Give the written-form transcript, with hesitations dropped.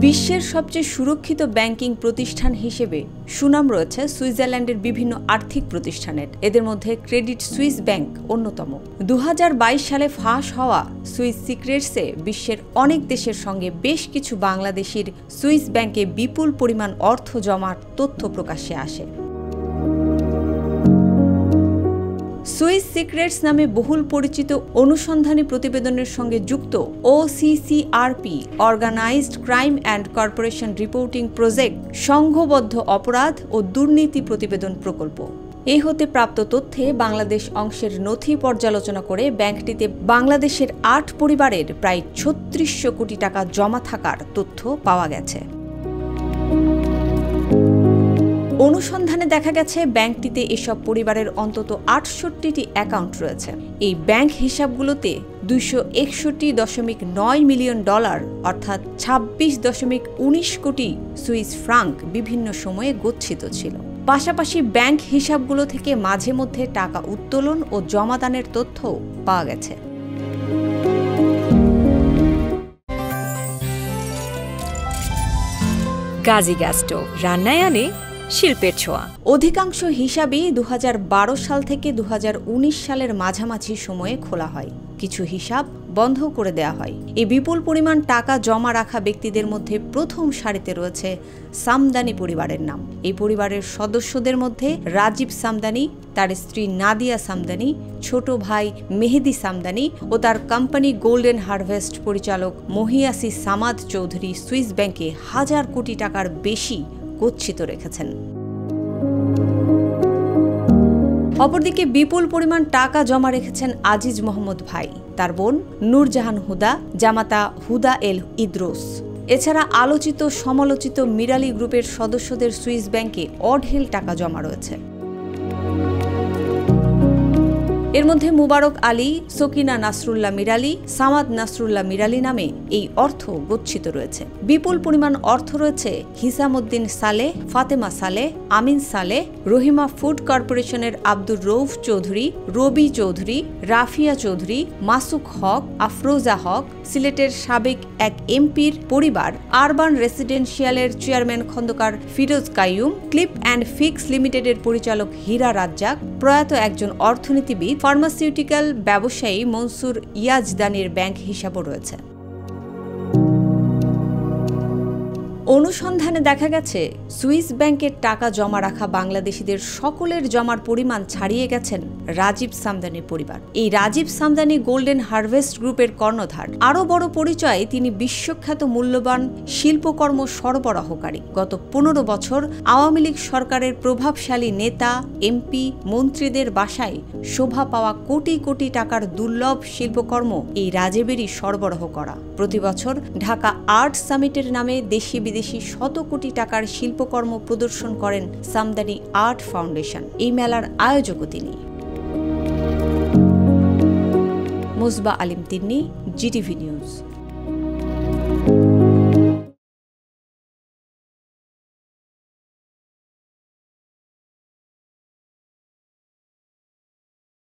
বিশ্বের সবচেয়ে সুরক্ষিত ব্যাংকিং প্রতিষ্ঠান হিসেবে সুনাম রয়েছে সুইজারল্যান্ডের বিভিন্ন আর্থিক প্রতিষ্ঠানের। এদের মধ্যে ক্রেডিট সুইস ব্যাংক অন্যতম। 2022 সালে ফাঁস হওয়া সুইস সিক্রেটসে বিশ্বের অনেক দেশের সঙ্গে বেশ কিছু বাংলাদেশির সুইস ব্যাংকে বিপুল পরিমাণ অর্থ জমার তথ্য প্রকাশ্যে আসে। সুইস সিক্রেটস নামে বহুল পরিচিত অনুসন্ধানী প্রতিবেদনের সঙ্গে যুক্ত OCCRP organised crime and corporation reporting project সংঘবদ্ধ অপরাধ ও দুর্নীতি প্রতিবেদন প্রকল্প। এই হতে প্রাপ্ত তথ্যে বাংলাদেশ অংশের নথি পর্যালোচনা করে ব্যাংকটিতে বাংলাদেশের 8 পরিবারের প্রায় 3600 কোটি টাকা জমা থাকার তথ্য পাওয়া গেছে। অনুসন্ধানে দেখা গেছে ব্যাংকটিতে এসব পরিবারের অন্তত 68টি অ্যাকাউন্ট রয়েছে। এই ব্যাংক হিসাবগুলোতে $261.9 মিলিয়ন অর্থাৎ 26.19 কোটি সুইস ফ্রাঙ্ক বিভিন্ন সময়ে গচ্ছিত ছিল। পাশাপাশি ব্যাংক হিসাবগুলো থেকে মাঝে মধ্যে টাকা উত্তোলন ও জমাদানের তথ্যও পাওয়া গেছে। গাজী গ্যাস স্টোভ রান্নায় আনে শিল্পের ছোঁয়া। অধিকাংশ হিসাবই 2012 সাল থেকে 2019 সালের মাঝামাঝি সময়ে খোলা হয়। কিছু হিসাব বন্ধ করে দেয়া হয়। এই বিপুল পরিমাণ টাকা জমা রাখা ব্যক্তিদের মধ্যে প্রথম সারিতে রয়েছে সামদানি পরিবারের নাম। এই পরিবারের সদস্যদের মধ্যে রাজীব সামদানি, তার স্ত্রী নাদিয়া সামদানি, ছোট ভাই মেহেদি সামদানি ও তার কোম্পানি গোল্ডেন হারভেস্ট পরিচালক মহিয়াসি সামাদ চৌধুরী সুইস ব্যাংকে হাজার কোটি টাকার বেশি গচ্ছিত রেখেছেন। অপরদিকে বিপুল পরিমাণ টাকা জমা রেখেছেন আজিজ মোহাম্মদ ভাই, তার বোন নূরজাহান হুদা, জামাতা হুদা এল ইদ্রোস। এছাড়া আলোচিত সমালোচিত মিরালি গ্রুপের সদস্যদের সুইস ব্যাংকে অঢেল টাকা জমা রয়েছে। এর মধ্যে মুবারক আলী, সকিনা নাসরুল্লাহ মিরালি, সামাদ নাসরুল্লাহ মিরালি নামে এই অর্থ গচ্ছিত রয়েছে। বিপুল পরিমাণ অর্থ রয়েছে হিসামউদ্দিন সালেহ, ফাতেমা সালেহ, আমিন সালেহ, রহিমা ফুড কর্পোরেশনের আব্দুর রৌফ চৌধুরী, রবি চৌধুরী, রাফিয়া চৌধুরী, মাসুক হক, আফরোজা হক, সিলেটের সাবেক এক এমপির পরিবার, আরবান রেসিডেন্সিয়ালের chairman Khandaker Firoz Kaiyum, clip and fix লিমিটেডের পরিচালক হীরা রাজ্জাক, প্রয়াত একজন অর্থনীতিবিদ, ফার্মাসিউটিক্যাল ব্যবসায়ী মনসুর ইয়াজদানির ব্যাংক হিসাবও রয়েছে। অনুসন্ধানে দেখা গেছে সুইস ব্যাংকের টাকা জমা রাখা বাংলাদেশিদের সকলের জমার পরিমাণ ছাড়িয়ে গেছেন রাজীব সামদানির পরিবার। এই রাজীব সামদানি গোল্ডেন হারভেস্ট গ্রুপের কর্ণধার। আরও বড় পরিচয়, তিনি বিশ্বখ্যাত মূল্যবান শিল্পকর্ম সরবরাহকারী। গত 15 বছর আওয়ামী লীগ সরকারের প্রভাবশালী নেতা, এমপি, মন্ত্রীদের বাসায় শোভা পাওয়া কোটি কোটি টাকার দুর্লভ শিল্পকর্ম এই রাজীবেরই সরবরাহ করা। প্রতি বছর ঢাকা আর্ট সামিটের নামে দেশি বিদেশি শত কোটি টাকার শিল্পকর্ম প্রদর্শন করেন সামদানি আর্ট ফাউন্ডেশন। এই মেলার আয়োজকও তিনি। মুসবা আলিম তিন্নি, জিটিভি নিউজ।